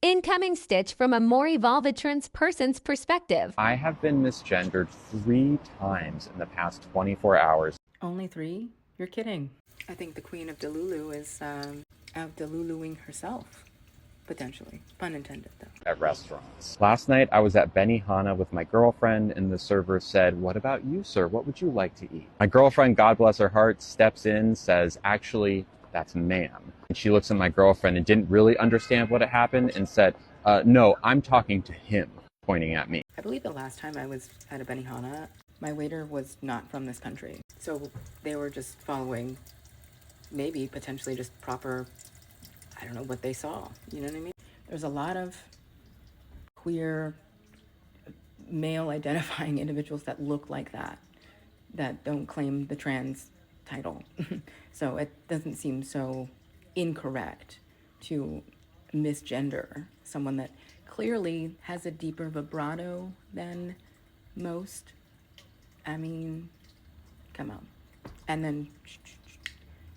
Incoming stitch from a more evolved trans person's perspective. I have been misgendered 3 times in the past 24 hours. Only 3? You're kidding. I think the Queen of Delulu is out Deluluing herself. Potentially. Pun intended, though. At restaurants. Last night, I was at Benihana with my girlfriend, and the server said, "What about you, sir? What would you like to eat?" My girlfriend, God bless her heart, steps in, says, "Actually, that's ma'am." And she looks at my girlfriend and didn't really understand what had happened and said, "No, I'm talking to him," pointing at me. I believe the last time I was at a Benihana, my waiter was not from this country. So they were just following, maybe potentially just proper, I don't know what they saw. You know what I mean? There's a lot of queer male identifying individuals that look like that don't claim the trans title. So it doesn't seem so incorrect to misgender someone that clearly has a deeper vibrato than most. I mean, come on. And then,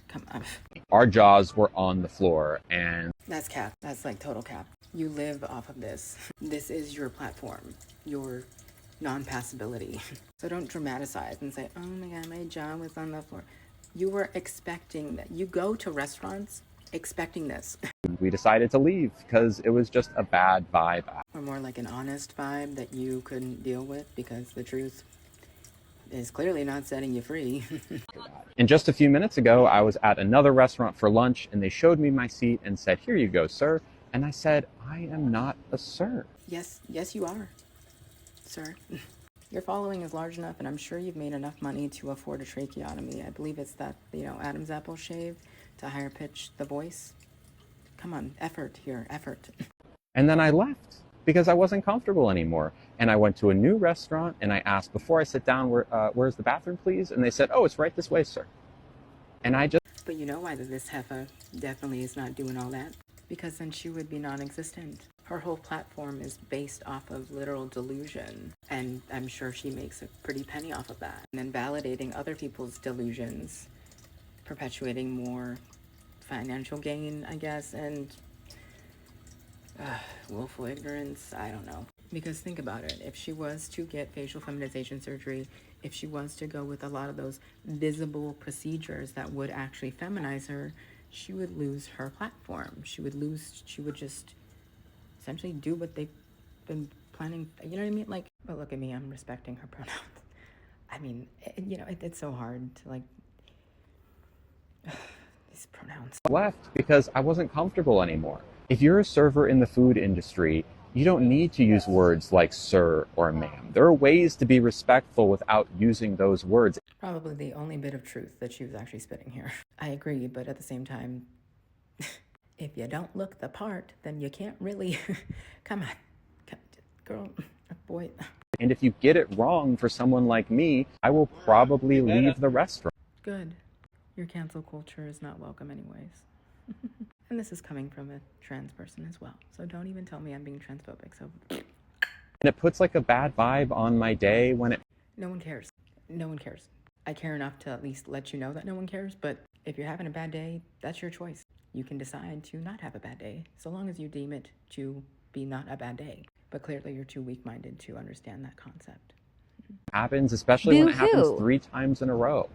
come on. Our jaws were on the floor, and That's cap. That's like total cap. You live off of this. This is your platform, your non-passability. So don't dramatize and say, "Oh my God, my jaw was on the floor." You were expecting that. You go to restaurants expecting this. we decided to leave because it was just a bad vibe. Or more like an honest vibe that you couldn't deal with because the truth is clearly not setting you free. And just a few minutes ago, I was at another restaurant for lunch, and they showed me my seat and said, "Here you go, sir." And I said, "I am not a sir." Yes, you are, sir. Your following is large enough, and I'm sure you've made enough money to afford a tracheotomy. I believe it's that, Adam's apple shave to higher pitch the voice. Come on, effort here, effort. And then I left because I wasn't comfortable anymore. And I went to a new restaurant, and I asked, "Before I sit down, where's the bathroom, please?" And they said, "Oh, it's right this way, sir." And I just... But you know why this heifer definitely is not doing all that? Because then she would be non-existent. Her whole platform is based off of literal delusion. And I'm sure she makes a pretty penny off of that. And then validating other people's delusions, perpetuating more financial gain, I guess, and willful ignorance, I don't know. Because think about it, if she was to get facial feminization surgery, if she was to go with a lot of those visible procedures that would actually feminize her, she would lose her platform. She would just essentially do what they've been planning, you know what I mean? Like, but look at me, I'm respecting her pronouns. I mean, it's so hard to like, these pronouns. left because I wasn't comfortable anymore. If you're a server in the food industry, you don't need to use words like sir or ma'am. There are ways to be respectful without using those words. Probably the only bit of truth that she was actually spitting here. I agree, but at the same time, if you don't look the part, then you can't really, come on, girl, boy. And if you get it wrong for someone like me, I will probably leave the restaurant. Good. Your cancel culture is not welcome anyways. And this is coming from a trans person as well. So don't even tell me I'm being transphobic. So And it puts like a bad vibe on my day when it... No one cares. No one cares. I care enough to at least let you know that no one cares, but if you're having a bad day, that's your choice. You can decide to not have a bad day, so long as you deem it to be not a bad day. But clearly you're too weak-minded to understand that concept. happens, especially when it happens Boo-hoo. 3 times in a row.